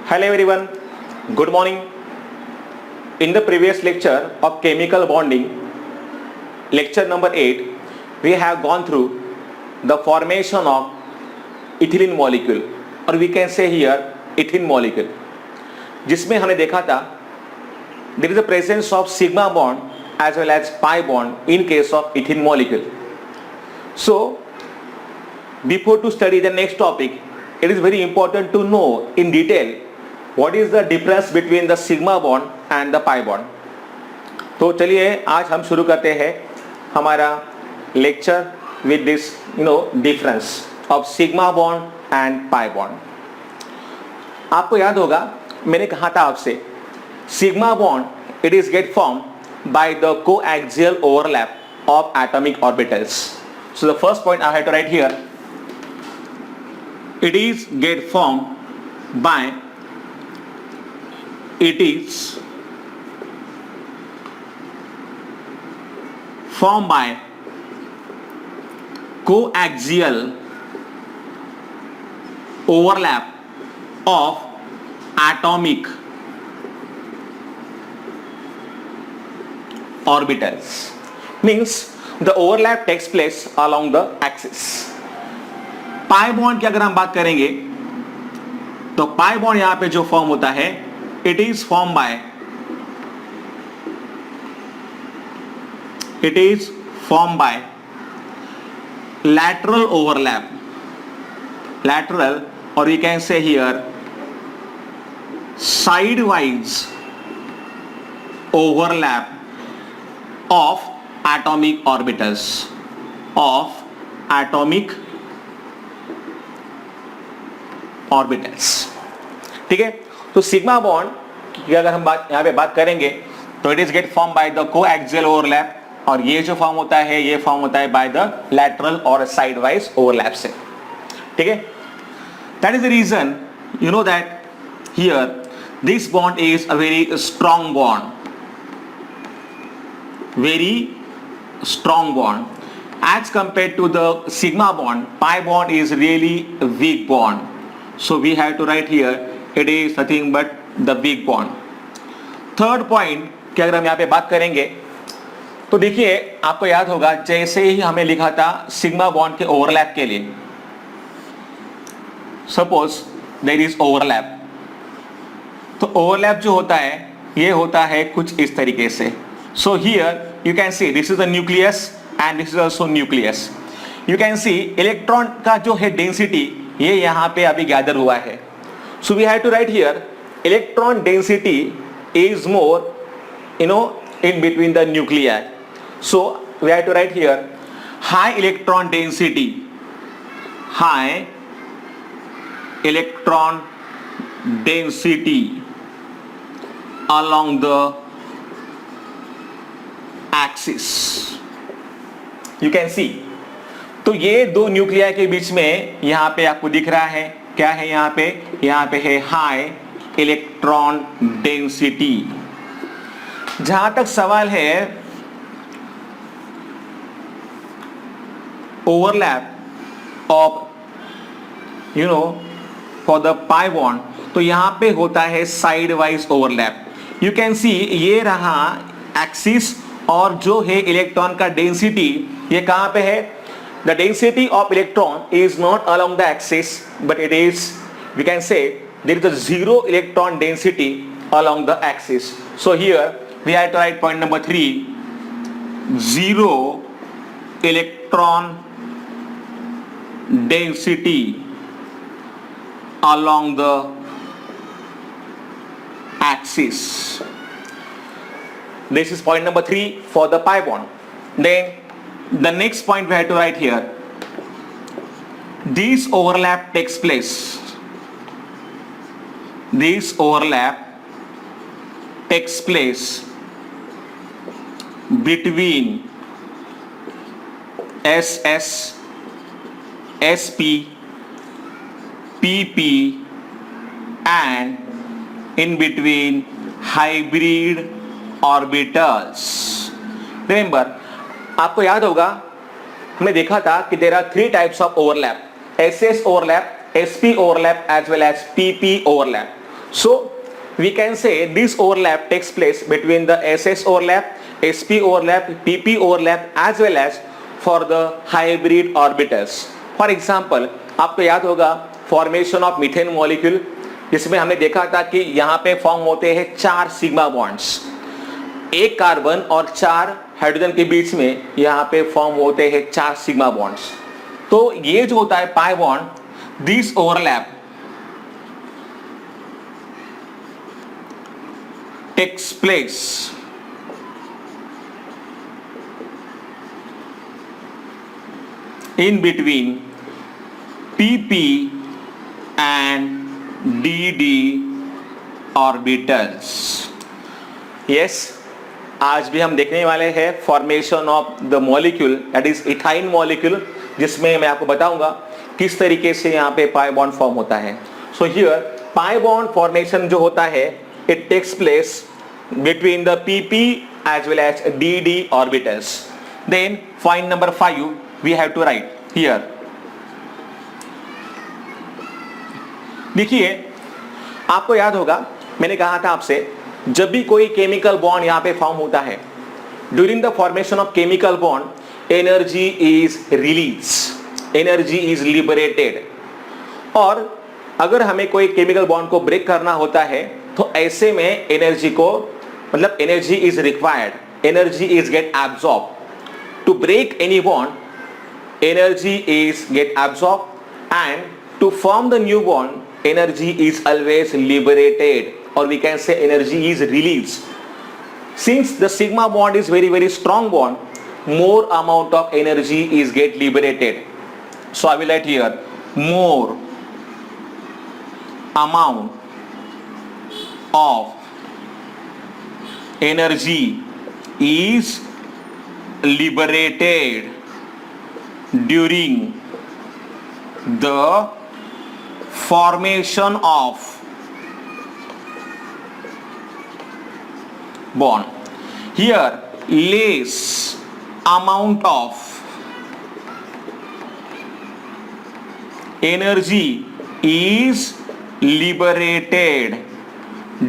Hello everyone, good morning. In the previous lecture of chemical bonding, lecture number 8, we have gone through the formation of ethylene molecule, or we can say here ethene molecule, जिसमें हमने देखा था there is the presence of sigma bond as well as pi bond in case of ethene molecule. So before to study the next topic, it is very important to know in detail what is the difference between the sigma bond and the pi bond. तो चलिए आज हम शुरू करते हैं हमारा lecture with this difference of sigma bond and pi bond. आपको याद होगा मैंने कहा था आपसे sigma bond it is get form by the coaxial overlap of atomic orbitals. So the first point I have to write here, it is get formed by coaxial overlap of atomic orbitals. Means the overlap takes place along the axis. Pi bond की अगर हम बात करेंगे तो pi bond यहां पे जो form होता है it is form by lateral overlap, lateral, or we can say here sidewise overlap of atomic orbitals, ठीक है. तो सिग्मा बॉन्ड की अगर हम यहां पे बात करेंगे तो it is get form by the coaxial overlap, और ये जो फॉर्म होता है ये फॉर्म होता है बाय द लैटरल और साइड वाइज ओवरलैप से. ठीक है. That is the reason you know that here this bond is a very strong bond as compared to the sigma bond. Pi bond is really a weak bond. So we have to write here it is nothing but the weak bond. Third point कि अगर हम यहाँ पे बात करेंगे तो देखिए आपको याद होगा जैसे ही हमें लिखा था सिग्मा बॉन्ड के ओवरलैप के लिए, सपोज देयर इज ओवरलैप, तो ओवरलैप जो होता है ये होता है कुछ इस तरीके से. So here you can see this is the nucleus and this is also nucleus. You can C electron का जो है डेंसिटी ये यहाँ पे अभी गैदर हुआ है. So we have to write here electron density is more in between the nuclei. So we have to write here high electron density along the axis. You can see. तो ये दो न्यूक्लिया के बीच में यहाँ पे आपको दिख रहा है क्या है, यहाँ पे है हाई इलेक्ट्रॉन डेंसिटी. जहां तक सवाल है overlap of for the pi bond, तो यहां पे होता है side wise overlap. You can सी ये रहा एक्सिस, और जो है इलेक्ट्रॉन का डेंसिटी ये कहां पे है. The density of electron is not along the axis but it is we can say there is a zero electron density along the axis. So here we have to write point number 3, zero electron density along the axis. This is point number 3 for the pi bond. Then the next point we have to write here, this overlap takes place between SS, SP, PP and in between hybrid orbitals. Remember, आपको याद होगा हमने देखा था कि there are 3 types of overlap: SS overlap, SP overlap as well as PP overlap. So we can say this overlap takes place between the SS overlap, SP overlap, PP overlap as well as for the hybrid orbitals. For example, आपको याद होगा formation of methane molecule, जिसमें हमने देखा था कि यहाँ पे फॉर्म होते हैं 4 सिग्मा बॉन्ड्स, एक कार्बन और 4 हाइड्रोजन के बीच में यहाँ पे फॉर्म होते हैं 4 सिग्मा बॉन्ड्स. तो ये जो होता है pi bond, this overlap takes place in between PP and DD orbitals. Yes, आज भी हम देखने वाले हैं formation of the molecule, that is ethyne molecule, जिसमें मैं आपको बताऊंगा किस तरीके से यहाँ पे पाई बॉन्ड फॉर्म होता है. So here pi bond formation जो होता है, it takes place between the PP as well as DD orbitals. Then point number 5 we have to write here. देखिए, आपको याद होगा मैंने कहा था आपसे, जब भी कोई केमिकल बॉन्ड यहाँ पे फॉर्म होता है, during the formation of chemical bond energy is release, energy is liberated. और अगर हमें कोई केमिकल बॉन्ड को ब्रेक करना होता है तो ऐसे में एनर्जी को, मतलब energy is required, energy is get absorb. To break any bond energy is get absorb, and to form the new bond energy is always liberated, or we can say energy is released. Since the sigma bond is very very strong bond, more amount of energy is get liberated. So I will write here more amount of energy is liberated during the formation of bond. Here less amount of energy is liberated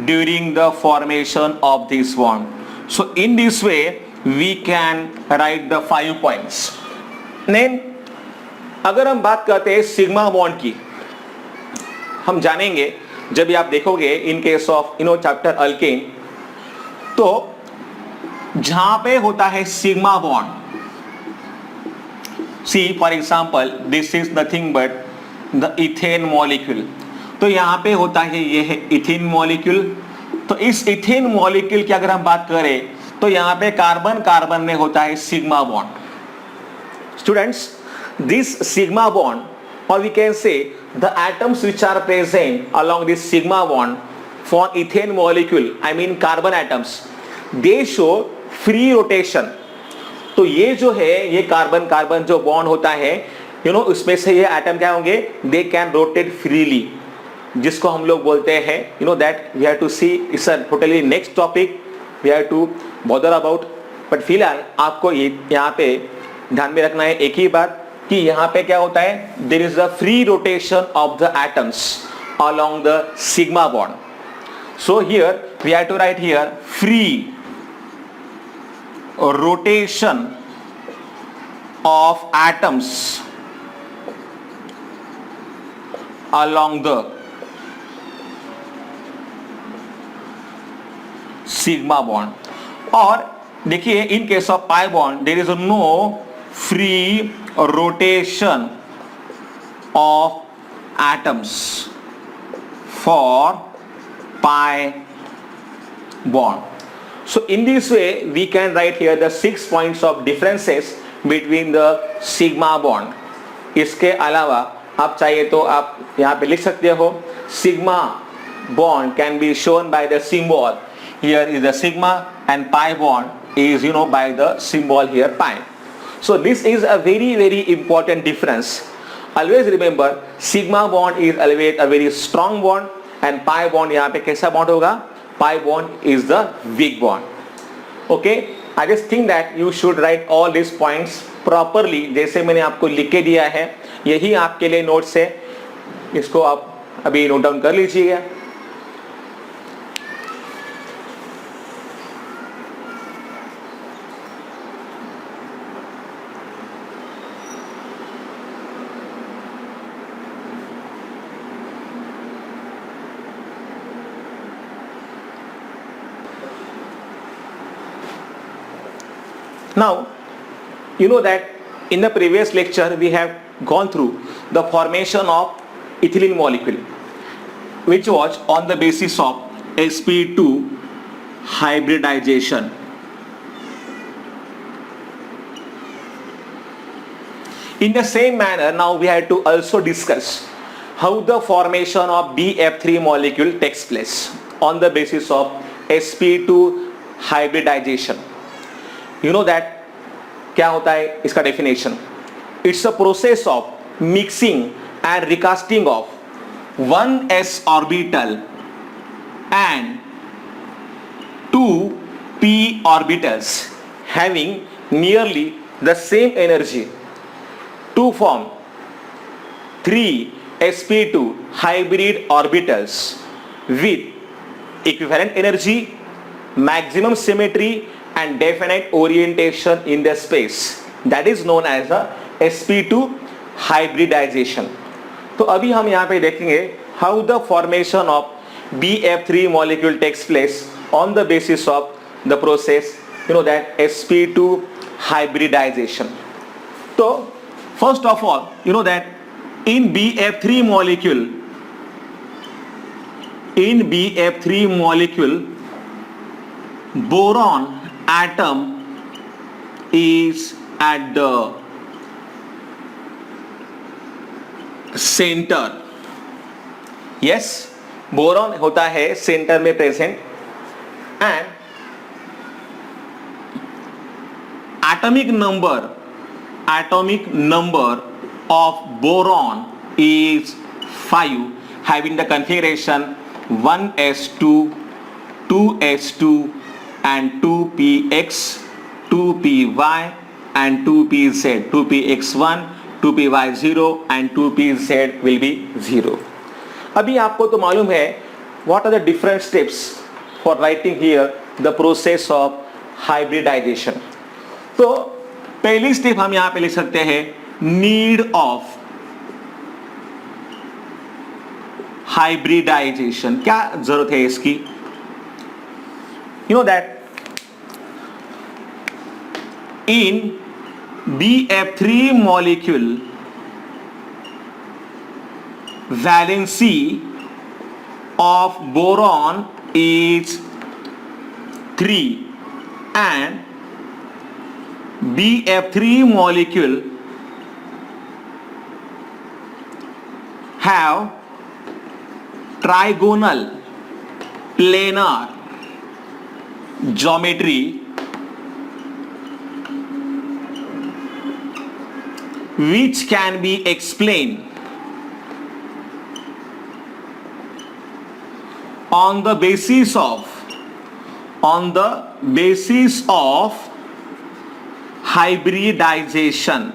during the formation of this bond. So in this way we can write the 5 points. Then अगर हम बात करते हैं sigma bond की, हम जानेंगे जब भी आप देखोगे in case of chapter alkane, तो जहां पे होता है sigma bond, see for example this is nothing but the ethane molecule, तो यहां पे होता है ये है इथेन मॉलिक्यूल. तो इस इथेन मॉलिक्यूल की अगर हम बात करें तो यहां पे कार्बन कार्बन में होता है sigma bond. Students, this sigma bond, or we can say the atoms which are present along this sigma bond for ethane molecule, I mean carbon atoms, they show free rotation. तो ये जो है, ये carbon carbon जो bond होता है, उसमें से ये एटम क्या होंगे, दे कैन रोटेट फ्रीली, जिसको हम लोग बोलते हैं that we have to see, it's a totally next topic we have to bother about. But फिलहाल आपको ये यहाँ पे ध्यान में रखना है एक ही बात, कि यहाँ पे क्या होता है, there is the free rotation of the atoms along the sigma bond. So here we have to write here free rotation of atoms along the sigma bond. और देखिए in case of pi bond there is no free rotation of atoms for pi bond. So in this way we can write here the 6 points of differences between the sigma bond. इसके अलावा आप चाहिए तो आप यहाँ पे लिख सकते हो, sigma bond can be shown by the symbol. Here is the sigma and pi bond is by the symbol here pi. So this is a very very important difference. Always remember sigma bond is always a very strong bond and pi bond यहाँ पे कैसा bond होगा, pi bond is the weak bond. Okay, I just think that you should write all these points properly, जैसे मैंने आपको लिख के दिया है. यही आपके लिए नोट्स है, इसको आप अभी नोट डाउन कर लीजिएगा. Now you know that in the previous lecture we have gone through the formation of ethylene molecule, which was on the basis of sp2 hybridization. In the same manner, now we have to also discuss how the formation of BF3 molecule takes place on the basis of sp2 hybridization. You know that क्या होता है इसका definition? It's a process of mixing and recasting of 1s orbital and 2p orbitals having nearly the same energy to form 3 sp2 hybrid orbitals with equivalent energy, maximum symmetry and definite orientation in the space. That is known as the sp2 hybridization. तो अभी हम यहाँ पे देखेंगे how the formation of BF3 molecule takes place on the basis of the process, you know, that sp2 hybridization. तो first of all, you know that in BF3 molecule boron atom is at the center. Yes, boron होता है centre में present and atomic number of boron is 5, having the configuration 1s2 2s2 and 2px 2py and 2pz 2px1 2py0 and 2pz will be 0. अभी आपको तो मालूम है what are the different steps for writing here the process of hybridization. तो पहली step हम यहां पे लिख सकते हैं नीड ऑफ हाइब्रिडाइजेशन. क्या जरूरत है इसकी? You know that in BF3 molecule valency of boron is 3 and BF3 molecule have trigonal planar geometry which can be explained on the basis of hybridization.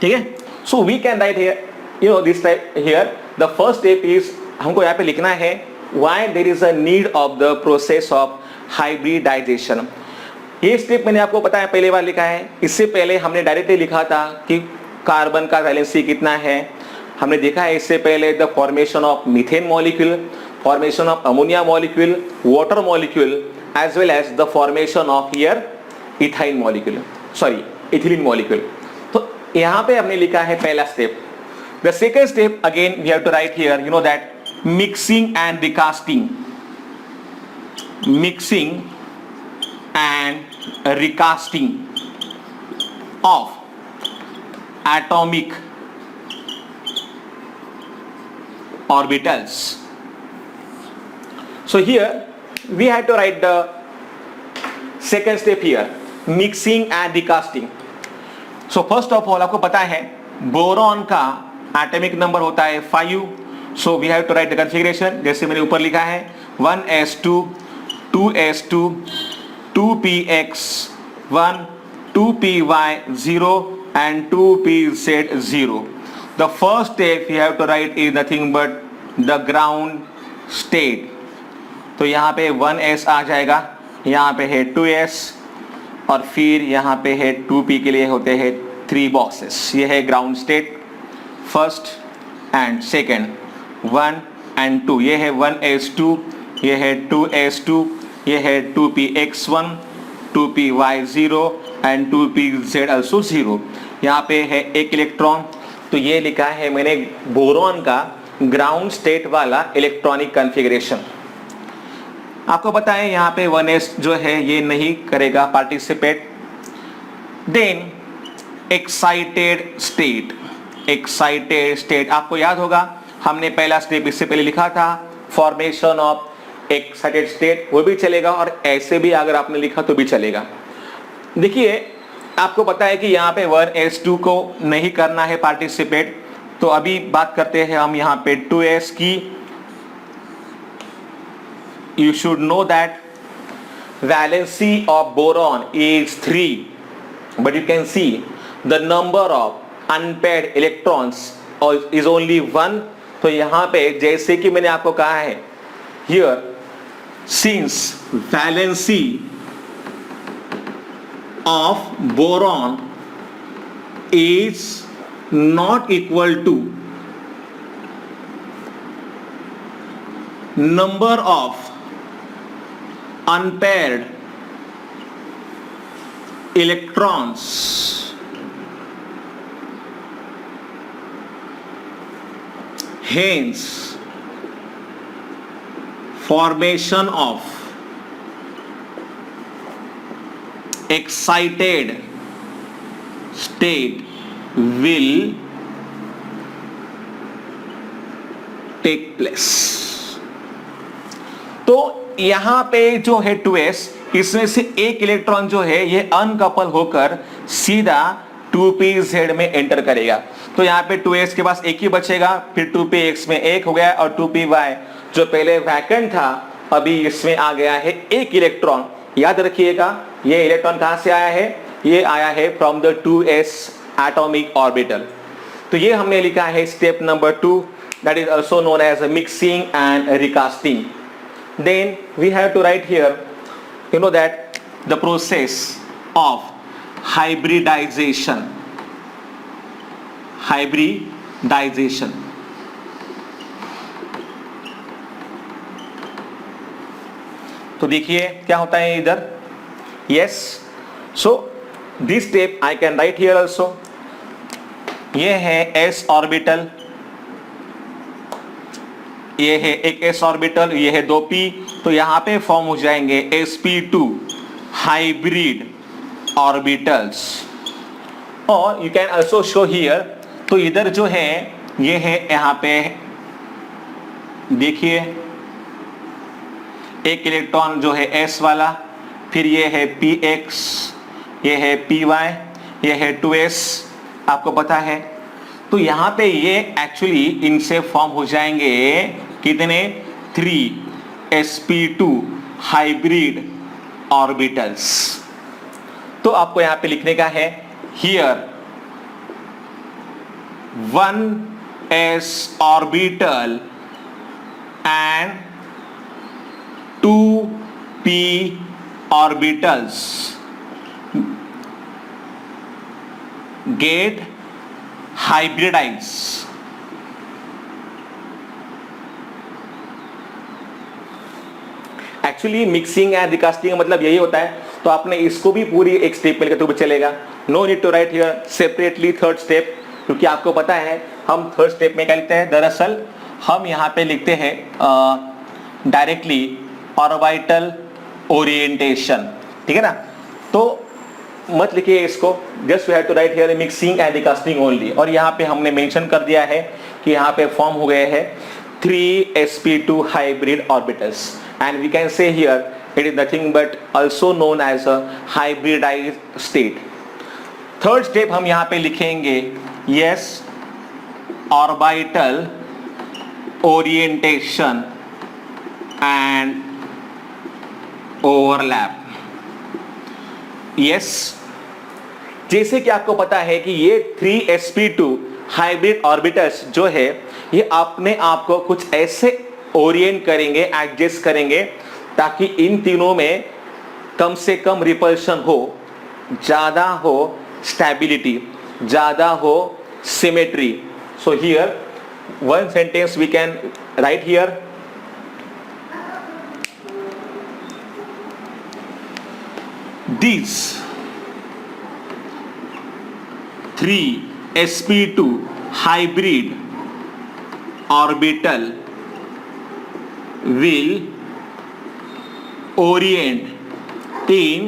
ठीक है? So we can write here, you know, this type here. The first step is हमको यहाँ पे लिखना है why there is a need of the process of hybridization. ये step मैंने आपको पता है पहले बार लिखा है. इससे पहले हमने डायरेक्टली लिखा था कि कार्बन का वैलेंसी कितना है. हमने देखा है इससे पहले the formation of methane molecule, formation of ammonia molecule, water molecule, as well as the formation of here ethyne molecule, sorry ethylene molecule. तो यहाँ पे हमने लिखा है पहला step. The second step again we have to write here, you know that mixing and recasting, mixing and recasting of atomic orbitals. So here we have to write the second step here, mixing and recasting. So first of all आपको पता है boron का atomic number होता है 5. So we have to write the configuration जैसे मैंने ऊपर लिखा है 1s2 2s2 2px1 2py0 and 2pz0. The first step you have to write is nothing but the ground state. तो यहाँ पे 1s आ जाएगा, यहाँ पे है 2s और फिर यहाँ पे है 2p के लिए होते हैं 3 बॉक्सेस. ये है ground state first and second, 1 and 2. ये है 1s2, ये है 2s2, ये है 2px1 2p0 and 2pz also 0। यहाँ पे है एक इलेक्ट्रॉन, तो ये लिखा है मैंने बोरॉन का ग्राउंड स्टेट वाला इलेक्ट्रॉनिक कॉन्फ़िगरेशन। आपको पता है यहाँ पे 1s जो है ये नहीं करेगा पार्टिसिपेट। देन एक्साइटेड स्टेट आपको याद होगा, हमने पहला स्टेप इससे पहले लिखा था, फॉर्मेशन ऑफ एक्साइटेड स्टेट, वो भी चलेगा और ऐसे भी अगर आपने लिखा तो भी चलेगा। देखिए आपको पता है कि यहाँ पे 1s2 को नहीं करना है पार्टिसिपेट, तो अभी बात करते हैं हम यहाँ पे 2s की। You should know that valency of boron is 3, but you can see the number of unpaired electrons is only 1। तो यहाँ पे जैसे कि मैंने आपको कहा है, here since valency of boron is not equal to number of unpaired electrons, hence formation of excited state will take place। तो यहां पे जो है 2s, इसमें से एक इलेक्ट्रॉन जो है ये अनकपल होकर सीधा 2pz में एंटर करेगा। तो यहाँ पे 2s के पास एक ही बचेगा, फिर 2px में एक हो गया और 2py जो पहले वैकेंट था अभी इसमें आ गया है एक इलेक्ट्रॉन। याद रखिएगा ये इलेक्ट्रॉन कहां से आया है, ये आया है from the 2s atomic orbital. तो ये हमने लिखा है step number 2, that is also known as mixing and recasting. Then we have to write here, you know that the process of hybridization तो देखिए क्या होता है इधर, yes, so this step I can write here also। ये है s orbital, ये है एक s ऑर्बिटल, ये है 2p, तो यहां पे फॉर्म हो जाएंगे sp2 हाइब्रिड ऑर्बिटल्स। और you can also show here, तो इधर जो है ये है यहाँ पे देखिए एक इलेक्ट्रॉन जो है s वाला, फिर ये है px, ये है py, ये है 2s, आपको पता है। तो यहाँ पे ये एक्चुअली इनसे फॉर्म हो जाएंगे कितने, 3sp2 हाइब्रिड ऑर्बिटल्स। तो आपको यहाँ पे लिखने का है here 1s orbital and 2p orbitals get hybridized। Actually mixing and recasting का मतलब यही होता है, तो आपने इसको भी पूरी एक स्टेप में लिखा तो भी चलेगा। No need to write here separately third step, क्योंकि आपको पता है हम थर्ड स्टेप में क्या लिखते हैं, दरअसल हम यहाँ पे लिखते हैं डायरेक्टली ऑर्बिटल ओरिएंटेशन, ठीक है ना। तो मत लिखिए इसको, just we have to write here mixing and recasting only. और यहाँ पे हमने मेंशन कर दिया है कि यहाँ पे फॉर्म हो गए हैं 3sp2 hybrid orbitals, and we can say here it is nothing but also known as a hybridized state. Third step हम यहाँ पे लिखेंगे yes orbital orientation and overlap. Yes, जैसे कि आपको पता है कि ये 3sp2 हाइब्रिड ऑर्बिटल्स जो है ये अपने आप को कुछ ऐसे ओरिएंट करेंगे, एडजस्ट करेंगे, ताकि इन तीनों में कम से कम रिपल्शन हो, ज्यादा हो स्टेबिलिटी, ज्यादा हो symmetry. So here one sentence we can write here, this 3 sp2 hybrid orbital will orient in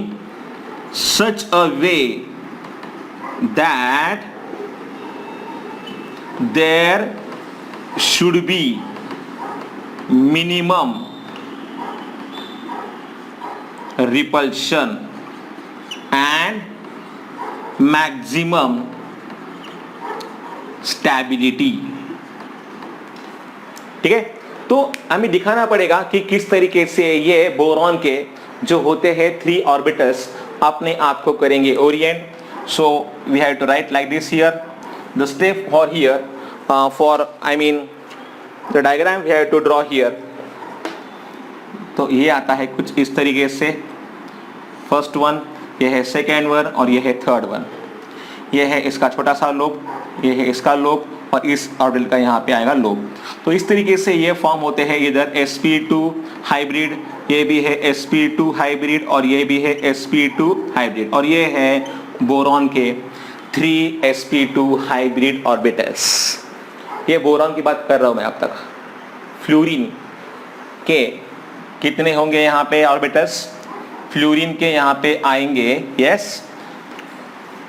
such a way that there should be minimum repulsion and maximum stability। ठीक है, तो हमें दिखाना पड़ेगा कि किस तरीके से ये बोरॉन के जो होते हैं 3 ऑर्बिटल्स अपने आप को करेंगे orient. So we have to write like this here the step for here for I mean the diagram we have to draw here. तो ये आता है कुछ इस तरीके से, फर्स्ट वन, ये है सेकेंड वन और ये है थर्ड वन। ये है इसका छोटा सा लोब, ये है इसका लोब और इस ऑर्बिटल का यहाँ पे आएगा लोब। तो इस तरीके से ये फॉर्म होते हैं, इधर sp2 हाइब्रिड, ये भी है sp2 हाइब्रिड और ये भी है sp2 हाइब्रिड, और ये है बोरॉन के 3 sp2 हाइब्रिड ऑर्बिटल्स। ये बोरॉन की बात कर रहा हूँ मैं अब तक। फ्लोरीन के कितने होंगे यहाँ पे ऑर्बिटल्स? फ्लोरीन के यहाँ पे आएंगे, yes,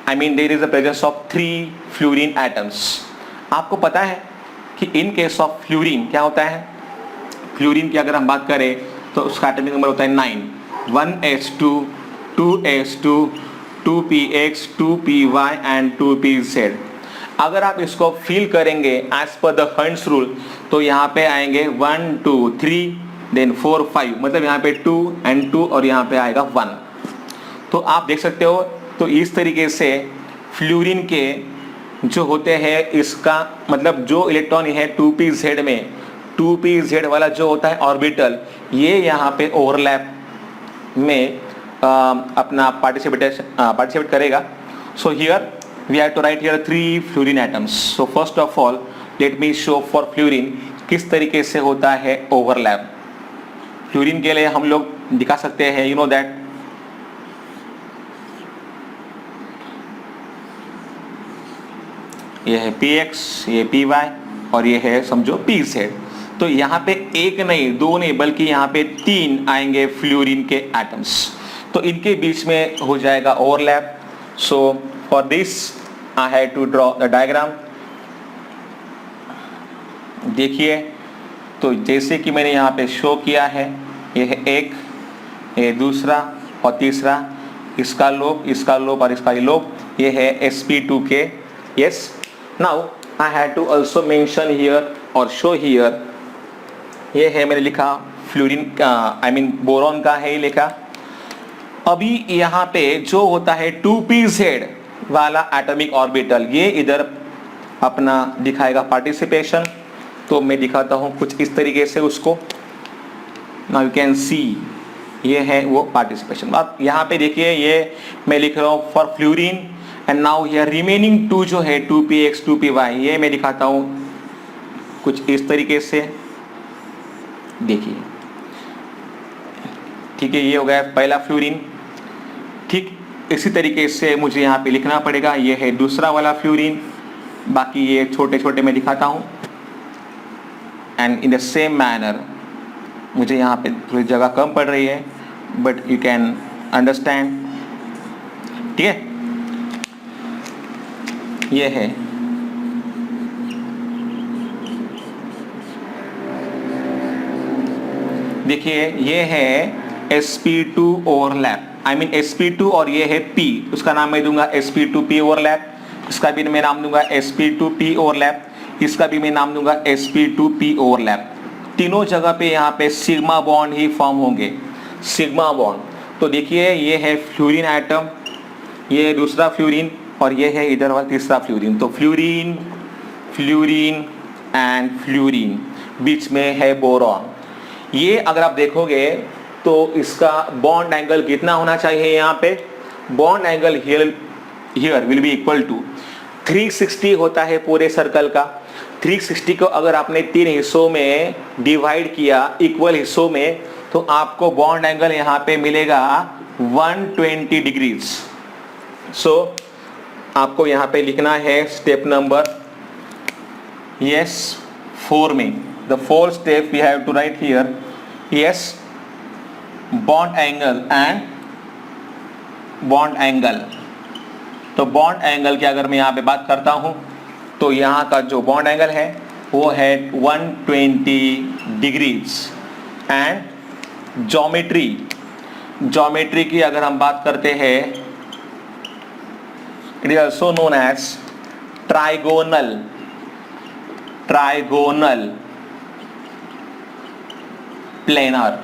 I mean there is the presence of 3 fluorine atoms. आपको पता है कि इन केस ऑफ फ्लोरीन क्या होता है? फ्लोरीन की अगर हम बात करें तो उसका एटॉमिक नंबर होता है 9, 1s2 2s2 2px 2py and 2pz। अगर आप इसको फील करेंगे as per the hunts rule तो यहाँ पे आएंगे 1 2 3 देन 4 5, मतलब यहाँ पे 2 and 2 और यहाँ पे आएगा 1। तो आप देख सकते हो, तो इस तरीके से फ्लोरीन के जो होते हैं, इसका मतलब जो इलेक्ट्रॉन है 2pz में, 2pz वाला जो होता है ऑर्बिटल, ये यहाँ पे ओवरलैप में अपना पार्टिसिपेट करेगा। So here we have to write here 3 fluorine atoms. So first of all let me show for fluorine किस तरीके से होता है ओवरलैप। फ्लोरीन के लिए हम लोग दिखा सकते हैं, यू नो दैट ये है px, ये py और ये है समझो pz। तो यहाँ पे एक नहीं, दो नहीं, बल्कि यहाँ पे 3 आएंगे फ्लोरीन के एटम्स। तो इनके बीच में हो जाएगा overlap. So for this I have to draw the diagram. देखिए, तो जैसे कि मैंने यहाँ पे शो किया है, ये है एक, ये दूसरा और तीसरा, इसका लोब और इसका लोब, ये है sp2 के, yes. Now I have to also mention here और शो हियर, ये है मैंने लिखा फ्लोरीन का, आई मीन बोरॉन का है ये लिखा। अभी यहाँ पे जो होता है 2pz वाला एटॉमिक ऑर्बिटल, ये इधर अपना दिखाएगा पार्टिसिपेशन। तो मैं दिखाता हूँ कुछ इस तरीके से उसको। नाउ यू कैन सी, ये है वो पार्टिसिपेशन। अब यहाँ पे देखिए, ये मैं लिख रहा हूँ for fluorine and now here remaining 2 जो है 2px 2py, ये मैं दिखाता हूँ कुछ इस तरीके से। देखिए, ठीक है, ये हो गया पहला फ्लोरीन। ठीक इसी तरीके से मुझे यहाँ पे लिखना पड़ेगा, ये है दूसरा वाला फ्लोरीन। बाकी ये छोटे छोटे मैं दिखाता हूँ and in the same manner. मुझे यहाँ पे थोड़ी जगह कम पड़ रही है, बट यू कैन अंडरस्टैंड। ठीक है, ये है देखिए, ये है sp2 overlap, I mean sp2 और ये है p, उसका नाम मैं दूंगा sp2p ओवरलैप, इसका भी मैं नाम दूंगा sp2p ओवरलैप, इसका भी मैं नाम दूंगा sp2p ओवरलैप। तीनों जगह पे यहाँ पे सिग्मा बॉन्ड ही फॉर्म होंगे, सिग्मा बॉन्ड। तो देखिए, ये है फ्लोरीन एटम, ये है दूसरा फ्लोरीन और ये है इधर वाला तीसरा फ्लोरीन। तो फ्लोरीन, फ्लोरीन एंड फ्लोरीन, बीच में है बोरॉन। ये अगर आप देखोगे तो इसका बॉन्ड एंगल कितना होना चाहिए? यहाँ पे bond angle here will be equal to 360 होता है पूरे सर्कल का। 360 को अगर आपने 3 हिस्सों में डिवाइड किया इक्वल हिस्सों में, तो आपको बॉन्ड एंगल यहाँ पे मिलेगा 120 डिग्रीज। सो आपको यहाँ पे लिखना है स्टेप नंबर 4 में, the 4th step we have to write here, yes bond angle and bond angle. तो बॉन्ड एंगल की अगर मैं यहाँ पे बात करता हूँ तो यहाँ का जो बॉन्ड एंगल है वो है 120 डिग्रीज। एंड ज्योमेट्री की अगर हम बात करते हैं, it is also known as trigonal planar.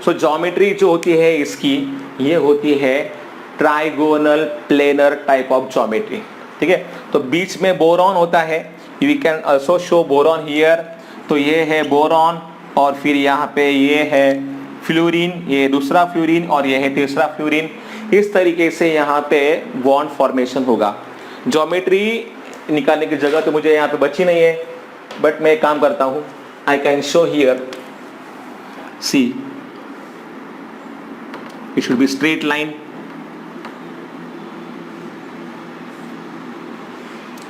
So geometry जो होती है इसकी, ये होती है trigonal planar type of geometry. ठीक है, तो बीच में बोरॉन होता है, we can also show boron here. तो ये है बोरॉन और फिर यहाँ पे ये है फ्लोरीन, ये दूसरा फ्लोरीन और ये है तीसरा फ्लोरीन। इस तरीके से यहाँ पे बॉन्ड फॉर्मेशन होगा। ज्योमेट्री निकालने की जगह तो मुझे यहाँ पे बची नहीं है, बट मैं एक काम करता हूँ, I can show here, see it should be straight line,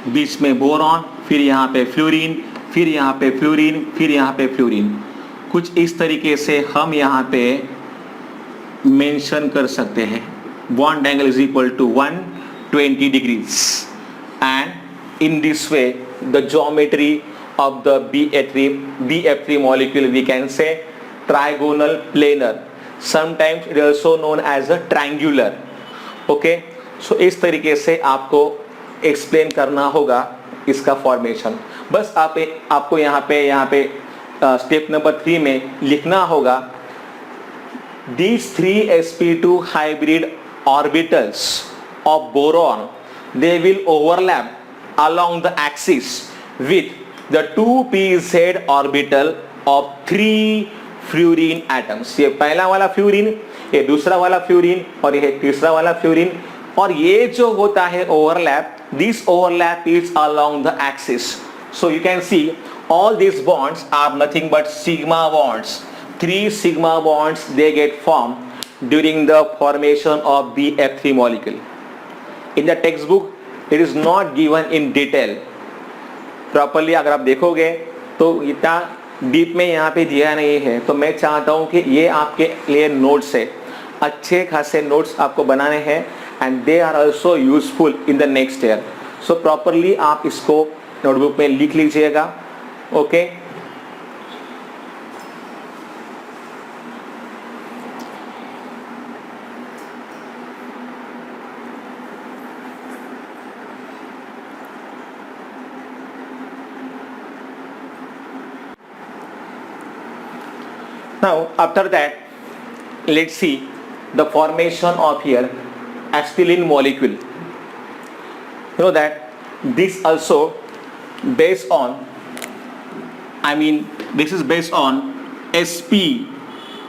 बीच में बोरॉन, फिर यहाँ पे फ्लोरीन, फिर यहाँ पे फ्लोरीन, फिर यहाँ पे फ्लोरीन। कुछ इस तरीके से हम यहाँ पे मेंशन कर सकते हैं। Bond angle is equal to 120 degrees and in this way the geometry of the BF3 molecule we can say trigonal planar, sometimes it is also known as a triangular। okay, so इस तरीके से आपको explain करना होगा इसका formation. बस आपको यहाँ पे स्टेप नंबर 3 में लिखना होगा, these 3 sp2 hybrid orbitals of boron they will overlap along the axis with the 2pz orbital of 3 fluorine atoms. ये पहला वाला फ्लोरीन, ये दूसरा वाला फ्लोरीन और ये तीसरा वाला फ्लोरीन। और ये जो होता है overlap, this overlap is along the axis. So you can C all these bonds are nothing but sigma bonds। 3 sigma bonds they get formed during the formation of BF3 molecule। in the textbook it is not given in detail properly. अगर आप देखोगे तो इतना deep में यहाँ पे दिया नहीं है। तो मैं चाहता हूँ कि ये आपके लिए नोट्स है, अच्छे खासे नोट्स आपको बनाने हैं and they are also useful in the next year. So properly आप इसको नोटबुक में लिख लीजिएगा। Okay, now after that let's see the formation of here acetylene molecule। you know that this also based on, this is based on sp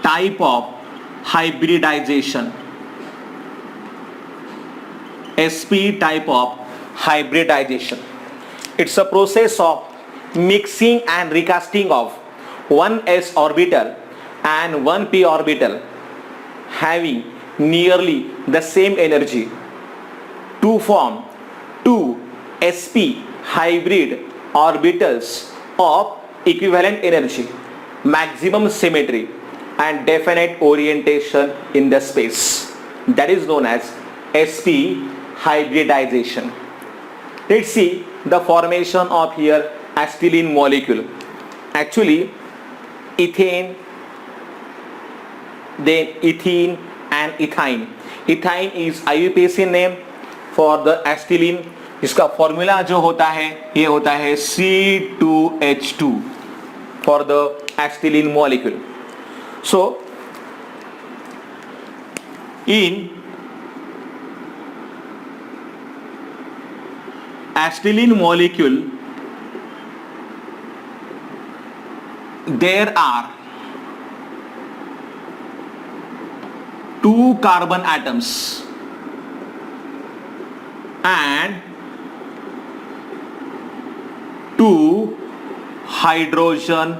type of hybridization। sp type of hybridization, it's a process of mixing and recasting of one s orbital and one p orbital having nearly the same energy to form 2 sp hybrid orbitals of equivalent energy, maximum symmetry and definite orientation in the space, that is known as sp hybridization। let's see the formation of here acetylene molecule। actually ethane, then ethene and ethyne। ethyne is IUPAC name for the acetylene। इसका formula जो होता है ये होता है C2H2 for the acetylene molecule। so in acetylene molecule there are 2 carbon atoms and 2 hydrogen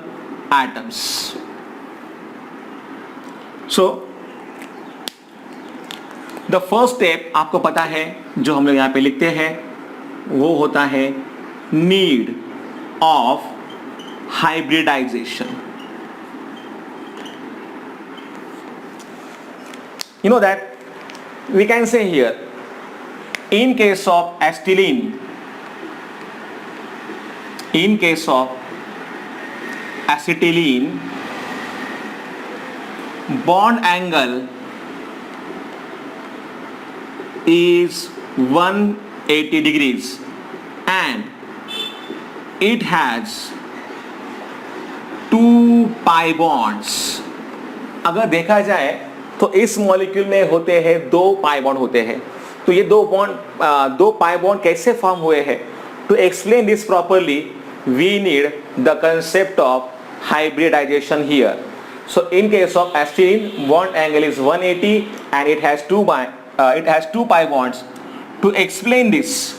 atoms। so the first step आपको पता है जो हम लोग यहाँ पे लिखते हैं वो होता है need of hybridization. You know that we can say here in case of acetylene, in case of acetylene, bond angle is 180 degrees and it has 2 pi bonds. अगर देखा जाए तो इस मॉलिक्यूल में होते हैं 2 पाई बॉन्ड होते हैं. तो ये 2 पाई बॉन्ड कैसे फॉर्म हुए हैं? To explain this properly we need the concept of hybridization here. So in case of acetylene bond angle is 180 and it has 2 pi bonds. To explain this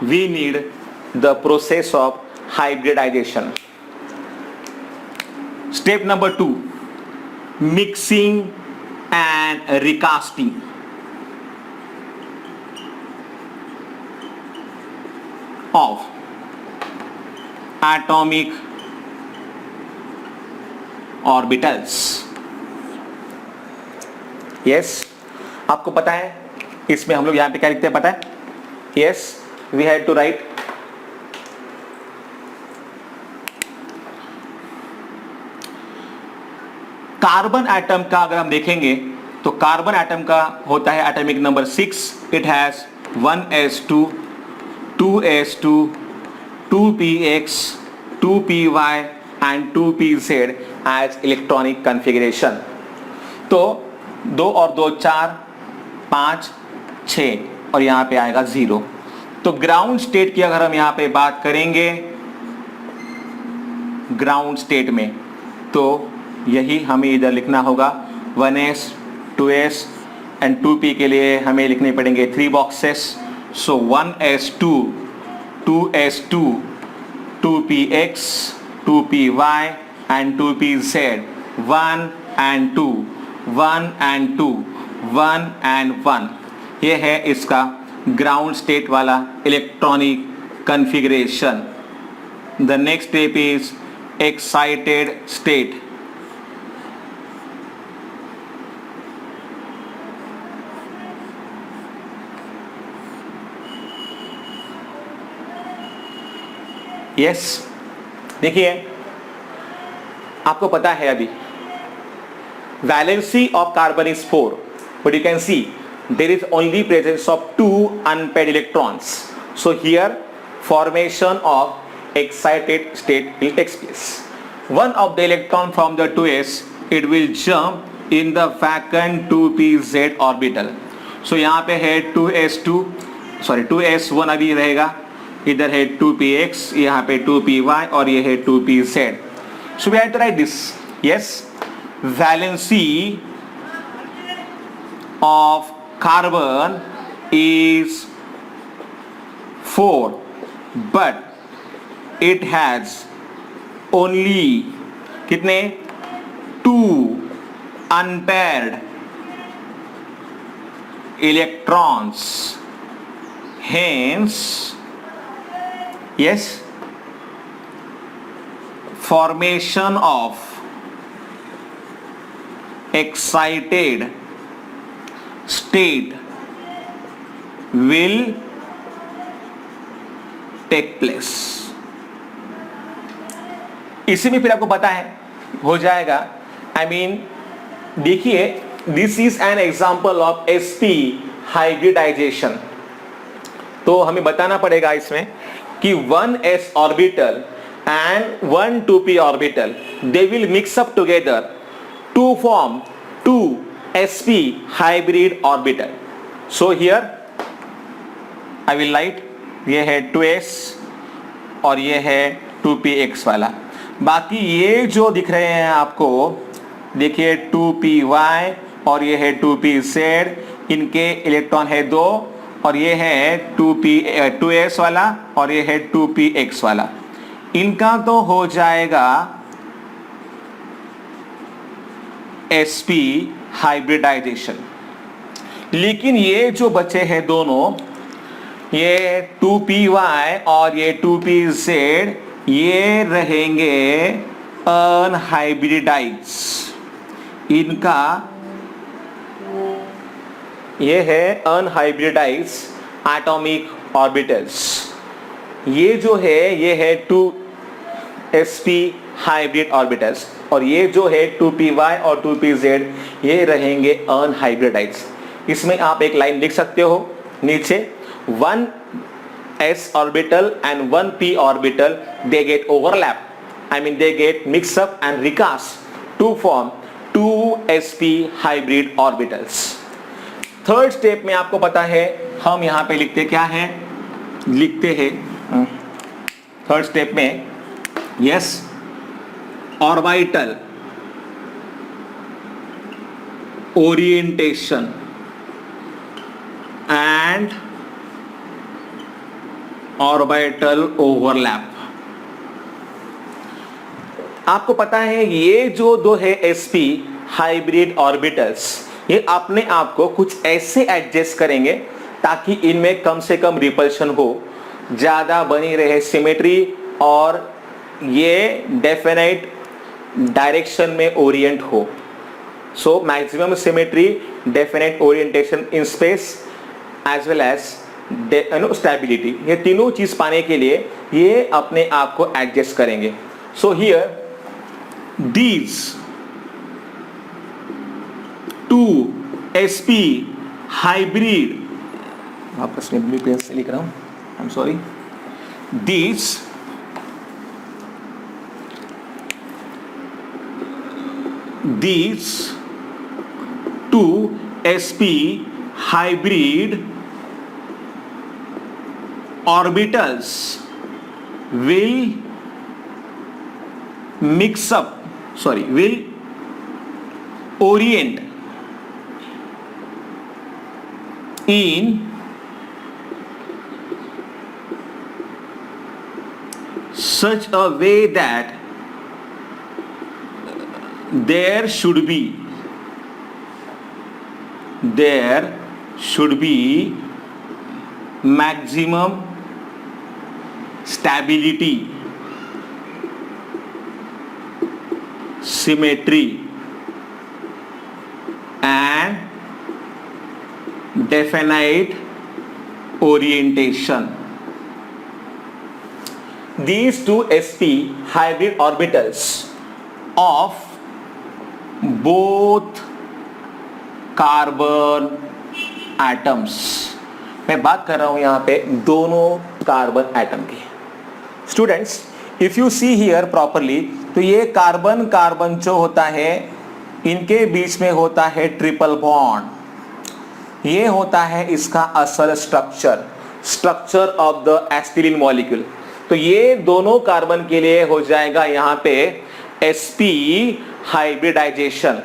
we need the process of hybridization. Step number 2, mixing and recasting. Of atomic orbitals. Yes, आपको पता है इसमें हम लोग यहाँ पे क्या लिखते हैं पता है? Yes, we had to write carbon atom का अगर हम देखेंगे तो कार्बन एटम का होता है atomic number 6. It has 1s2 2s2 2px 2py and 2pz as electronic configuration. तो 2 और 2 4 5 6 और यहाँ पे आएगा 0. तो ग्राउंड स्टेट की अगर हम यहाँ पे बात करेंगे ग्राउंड स्टेट में तो यही हमें इधर लिखना होगा 1s 2s एंड 2p के लिए हमें लिखने पड़ेंगे 3 boxes. So 1s2 2s2 2px 2py and 2pz 1 and 2 1 and 2 1 and 1. ये है इसका ग्राउंड स्टेट वाला electronic configuration. The next step is excited state. Yes, देखिए आपको पता है अभी valency of carbon is 4, but you can see there is only presence of 2 unpaired electrons. So here formation of excited state will take place. One of the electron from the 2s it will jump in the vacant 2pz orbital. So यहाँ पे है 2s1 अभी रहेगा, इधर है 2px, यहाँ पे 2py और ये है 2pz. So we have to write this. Yes, valency of carbon is 4, but it has only कितने 2 unpaired electrons. Hence, yes, formation of excited state will take place. इसी में फिर आपको पता है हो जाएगा. आई मीन देखिए, this is an example of sp hybridization. तो हमें बताना पड़ेगा इसमें कि 1s orbital and 1 2p orbital, they will mix up together to form 2 sp hybrid orbital. So here I will write, ये है 2s और ये है 2px वाला. बाकी ये जो दिख रहे हैं आपको, देखिए 2py और ये है 2pz, इनके इलेक्ट्रॉन है 2 और ये है 2s वाला और ये है 2px वाला. इनका तो हो जाएगा sp हाइब्रिडाइजेशन। लेकिन ये जो बचे हैं दोनों, ये 2py और ये 2pz, ये रहेंगे अनहाइब्रिडाइज। इनका ये है अनहाइब्रिडाइज एटॉमिक ऑर्बिटल्स। ये जो है ये है 2sp हाइब्रिड ऑर्बिटल्स, और ये जो है 2py और 2pz ये रहेंगे अनहाइब्रिडाइज। इसमें आप एक लाइन लिख सकते हो नीचे, 1s orbital and 1p orbital they get overlap, I mean they get mix up and recast to form 2sp hybrid orbitals। Third step में आपको पता है हम यहां पे लिखते क्या है, लिखते हैं थर्ड स्टेप में yes orbital orientation and orbital overlap. आपको पता है ये जो दो है sp हाइब्रिड ऑर्बिटल्स, ये अपने आप को कुछ ऐसे एडजस्ट करेंगे ताकि इनमें कम से कम रिपल्शन हो, ज्यादा बनी रहे सिमेट्री, और ये डेफिनेट डायरेक्शन में ओरिएंट हो। So maximum symmetry, definite orientation in space as well as stability, ये तीनों चीज पाने के लिए ये अपने आप को एडजस्ट करेंगे। So here these 2sp hybrid, वापस में ब्लू पेन से लिख रहा हूं, I am sorry, these 2sp hybrid orbitals will orient in such a way that there should be maximum stability, symmetry and definite orientation. These two sp hybrid orbitals of both carbon atoms, मैं बात कर रहा हूं यहां पे दोनों carbon atom की। Students, if you see here properly, तो ये कार्बन कार्बन जो होता है इनके बीच में होता है ट्रिपल बॉन्ड। ये होता है इसका असल स्ट्रक्चर ऑफ द एस्टिलीन मॉलिक्यूल। तो ये दोनों कार्बन के लिए हो जाएगा यहां पे sp हाइब्रिडाइजेशन।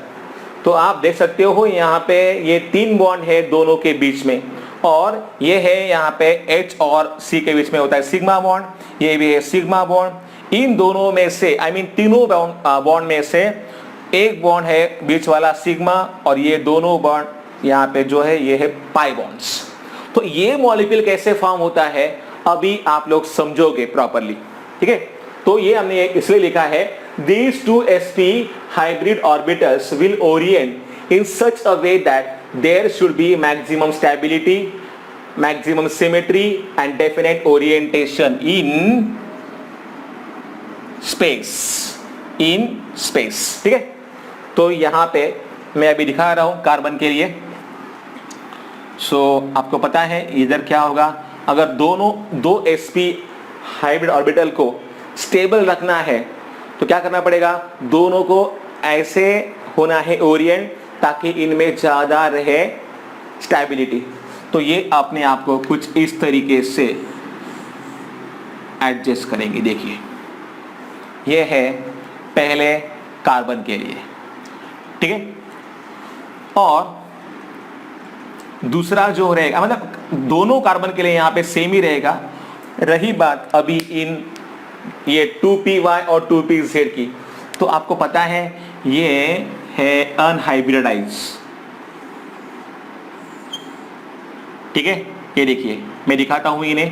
तो आप देख सकते हो यहाँ पे ये 3 बॉन्ड है दोनों के बीच में, और ये है यहाँ पे H और C के बीच में होता है सिग्मा बॉन्ड, ये भी है सिग्मा बॉन्ड। इन दोनों में से तीनों बॉन्ड में से एक बॉन्ड है बीच वाला सिग्मा, और ये दोनों बॉन्ड यहाँ पे जो है ये है पाई बॉन्ड्स। तो ये मॉलिक्यूल कैसे फॉर्म होता है अभी आप लोग समझोगे प्रॉपरली, ठीक है। तो ये हमने इसलिए लिखा है these two sp hybrid orbitals will orient in such a way that there should be maximum stability, maximum symmetry and definite orientation in space, ठीक है। तो यहां पे मैं अभी दिखा रहा हूं कार्बन के लिए। आपको पता है इधर क्या होगा, अगर दो sp हाइब्रिड ऑर्बिटल को स्टेबल रखना है तो क्या करना पड़ेगा, दोनों को ऐसे होना है ओरिएंट ताकि इनमें ज्यादा रहे स्टेबिलिटी। तो ये अपने आप को कुछ इस तरीके से एडजस्ट करेंगे। देखिए ये है पहले कार्बन के लिए, ठीक है, और दूसरा जो रहेगा मतलब दोनों कार्बन के लिए यहां पे सेम ही रहेगा। रही बात अभी इन ये 2py और 2pz की, तो आपको पता है ये है अनहाइब्रिडाइज। ठीक है, ये देखिए मैं दिखाता हूं इन्हें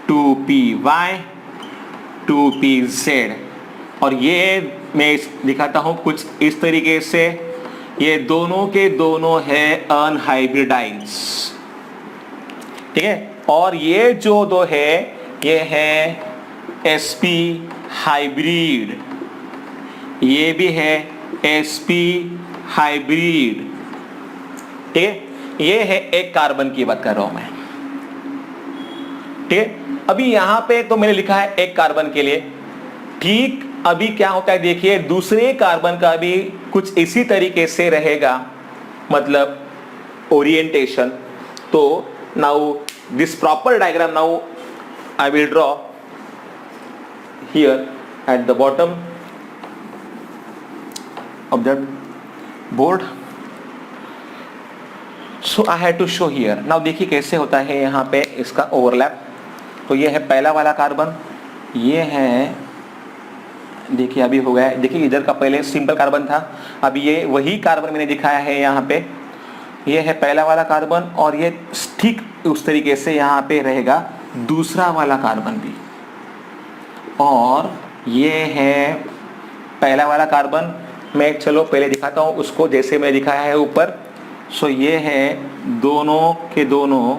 2py 2pz, और ये मैं दिखाता हूं कुछ इस तरीके से, ये दोनों के दोनों है अनहाइब्रिडाइज। ठीक है, और ये जो दो है ये है sp हाइब्रिड, ये भी है sp हाइब्रिड। ठीक है, ये है एक कार्बन की बात कर रहा हूं मैं। ठीक है, अभी यहां पे तो मैंने लिखा है एक कार्बन के लिए। ठीक, अभी क्या होता है देखिए, दूसरे कार्बन का भी कुछ इसी तरीके से रहेगा, मतलब ओरिएंटेशन। तो now this proper diagram now I will draw here at the bottom of the board. So I have to show here. Now देखिए कैसे होता है यहाँ पे इसका ओवरलैप। तो ये है पहला वाला कार्बन, ये है, देखिए अभी हो गया है। देखिए इधर का पहले सिंपल कार्बन था, अभी ये वही कार्बन मैंने दिखाया है यहाँ पे। ये है पहला वाला कार्बन, और ये ठीक उस तरीके से यहाँ पे रहेगा दूसरा वाला कार्बन भी। और ये है पहला वाला कार्बन, मैं चलो पहले दिखाता हूँ उसको जैसे मैं दिखाया है ऊपर। सो ये है दोनों के दोनों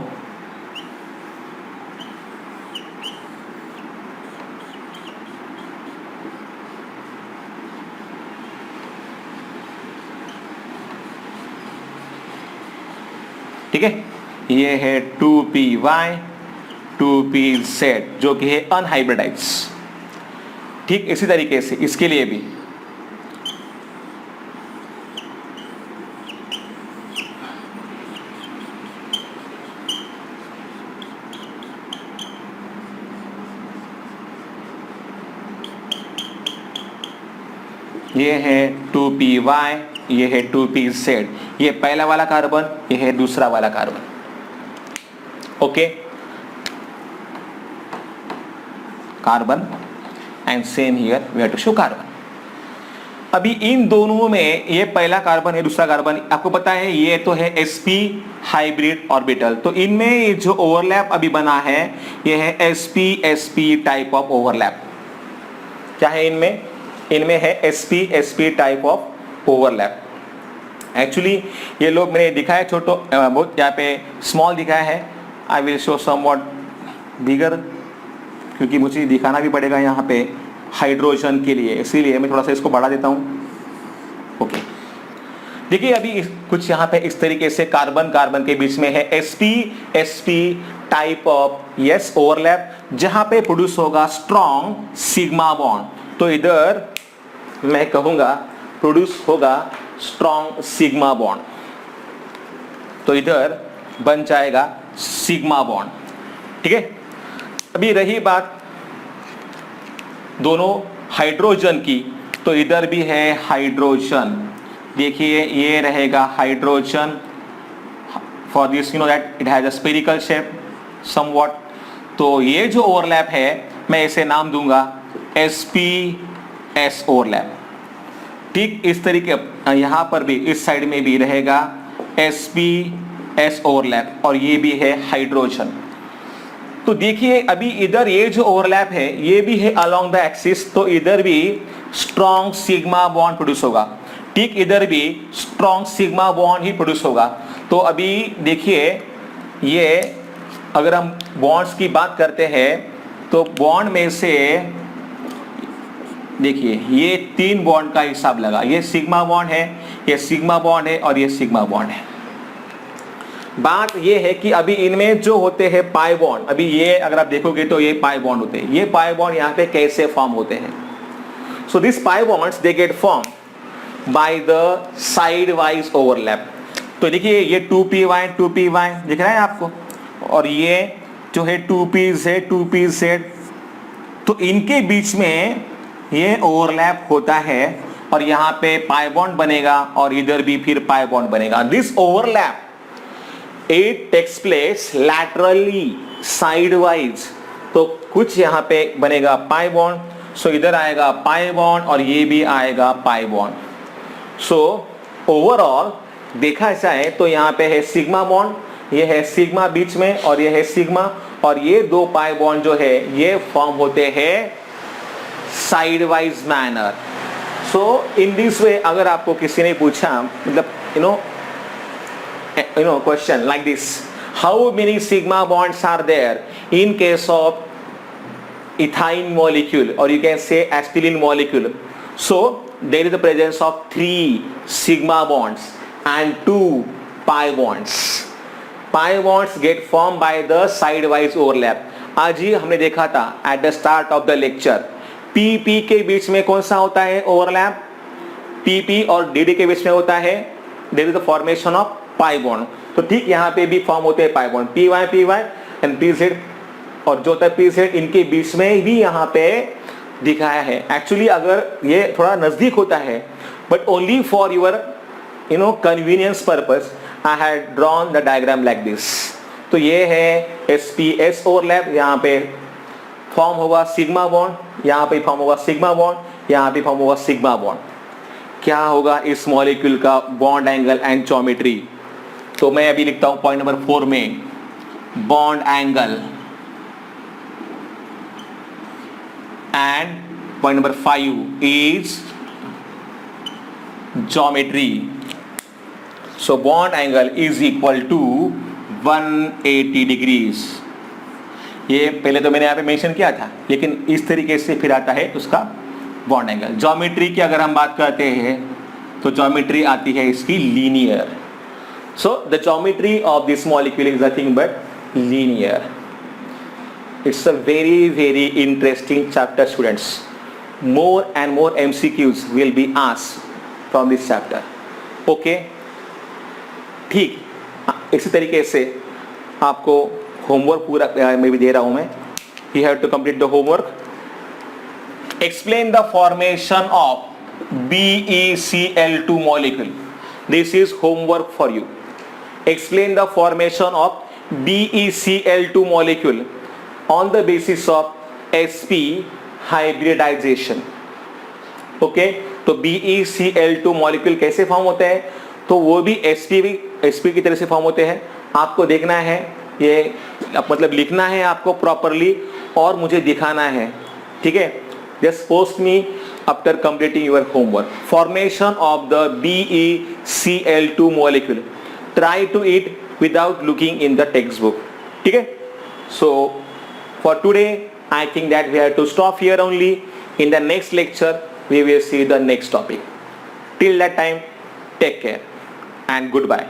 ठीक है, ये है 2py 2pz जो कि है अनहाइब्रिडाइज। ठीक इसी तरीके से इसके लिए भी ये है 2py, ये है 2pz, ये पहला वाला कार्बन, ये है दूसरा वाला carbon. Okay, carbon and same here we have to show carbon. अभी इन दोनों में ये पहला कार्बन है, दूसरा कार्बन, आपको पता है ये तो है sp हाइब्रिड ऑर्बिटल। तो इनमें जो ओवरलैप अभी बना है ये है sp sp type of overlap. क्या है इनमें? इनमें है sp sp type of overlap. Actually ये लोग मैंने दिखाया छोटो बहुत, यहाँ पे स्मॉल दिखाया है। आई विल शो समवॉट बिगर, क्योंकि मुझे दिखाना भी पड़ेगा यहाँ पे हाइड्रोजन के लिए, इसीलिए मैं थोड़ा सा इसको बढ़ा देता हूँ। ओके, देखिए अभी कुछ यहाँ पे इस तरीके से कार्बन कार्बन के बीच में है sp sp type of yes overlap, जहाँ पे प्रोड्यूस होगा स्ट्रॉन्ग सिग्मा बॉन्ड। तो इधर मैं कहूँगा प्रोड्यूस होगा स्ट्रॉन्ग सिग्मा बॉन्ड, तो इधर बन जाएगा सिग्मा बॉन्ड। ठीक है, अभी रही बात दोनों हाइड्रोजन की, तो इधर भी है हाइड्रोजन। देखिए ये रहेगा hydrogen. For this you know that it has a spherical shape somewhat. तो ये जो ओवरलैप है मैं इसे नाम दूंगा sp-s ओवरलैप। ठीक इस तरीके यहाँ पर भी इस साइड में भी रहेगा sp-s ओवरलैप, और ये भी है हाइड्रोजन। तो देखिए अभी इधर ये जो ओवरलैप है ये भी है अलोंग द एक्सिस, तो इधर भी स्ट्रॉन्ग सिग्मा बॉन्ड प्रोड्यूस होगा। ठीक इधर भी स्ट्रॉन्ग सिग्मा बॉन्ड ही प्रोड्यूस होगा। तो अभी देखिए ये अगर हम बॉन्ड्स की बात करते हैं तो बॉन्ड में से देखिए ये 3 बॉन्ड का हिसाब लगा, ये सिग्मा बॉन्ड है, ये सिग्मा बॉन्ड है, और ये सिग्मा बॉन्ड है। बात ये है कि अभी इनमें जो होते हैं पाई बॉन्ड, अभी ये अगर आप देखोगे तो ये पाई बॉन्ड होते हैं। ये पाई बॉन्ड यहाँ पे कैसे फॉर्म होते हैं? So this pi bonds they get form by the side wise overlap. तो देखिए ये 2py दिख रहा है आपको, और ये जो है 2pz, तो इनके बीच में ये ओवरलैप होता है, और यहाँ पे पाई बॉन्ड बनेगा, और इधर भी फिर पाई बॉन्ड बनेगा। This overlap it takes place laterally sidewise। तो कुछ यहाँ पे बनेगा पाई बॉन्ड, सो इधर आएगा पाई बॉन्ड और ये भी आएगा पाई बॉन्ड। सो ओवरऑल देखा जाए तो यहाँ पे है सिग्मा बॉन्ड, ये है सिग्मा बीच में और ये है सिग्मा, और ये दो पाई बॉन्ड जो है ये फॉर्म होते हैं side wise manner. So in this way अगर आपको किसी ने पूछा मतलब you know question like this, how many sigma bonds are there in case of ethyne molecule or you can say acetylene molecule. So there is the presence of 3 sigma bonds and 2 pi bonds. Pi bonds get formed by the side-wise overlap. आज ही हमने देखा था at the start of the lecture, PP के बीच में कौन सा होता है ओवरलैप? PP और DD के बीच में होता है there is the formation of pi bond. तो ठीक यहाँ पे भी फॉर्म होते हैं pi bond, PY and PZ, और जो तक पीस है इनके बीच में भी यहाँ पे दिखाया है. एक्चुअली अगर ये थोड़ा नजदीक होता है but only for your convenience purpose I had drawn the diagram like this. तो ये है SPS ओवरलैप, यहाँ पे फॉर्म होगा सिग्मा बॉन्ड, यहाँ पे फॉर्म होगा सिग्मा बॉन्ड, यहाँ पे फॉर्म होगा सिग्मा बॉन्ड. क्या होगा इस मॉलिक्यूल का बॉन्ड एंगल एंड ज्योमेट्री? तो मैं अभी लिखता हूँ पॉइंट नंबर 4 में bond angle, and point number 5 is geometry. So bond angle is equal to 180 degrees. ये पहले तो मैंने यहाँ पे मेंशन किया था, लेकिन इस तरीके से फिर आता है उसका बॉन्ड एंगल. ज्योमेट्री की अगर हम बात करते हैं तो ज्योमेट्री आती है इसकी linear. So the geometry of this molecule is nothing but linear. It's a very interesting chapter, students. More and more MCQs will be asked from this chapter. Okay? ठीक, इसी तरीके से आपको होमवर्क पूरा मैं भी दे रहा हूं मैं. You have to complete the homework. Explain the formation of BeCl2 molecule. This is homework for you. Explain the formation of BeCl2 molecule on the basis of sp hybridization. Okay, तो BeCl2 molecule कैसे form होते हैं? तो वो भी sp की तरह से फॉर्म होते हैं. आपको देखना है, ये मतलब लिखना है आपको प्रॉपरली और मुझे दिखाना है. ठीक है, just post me after completing your homework. Formation of the BeCl2 molecule, try to it without looking in the text book. ठीक है. सो for today, I think that we have to stop here only. In the next lecture, we will see the next topic. Till that time, take care and goodbye.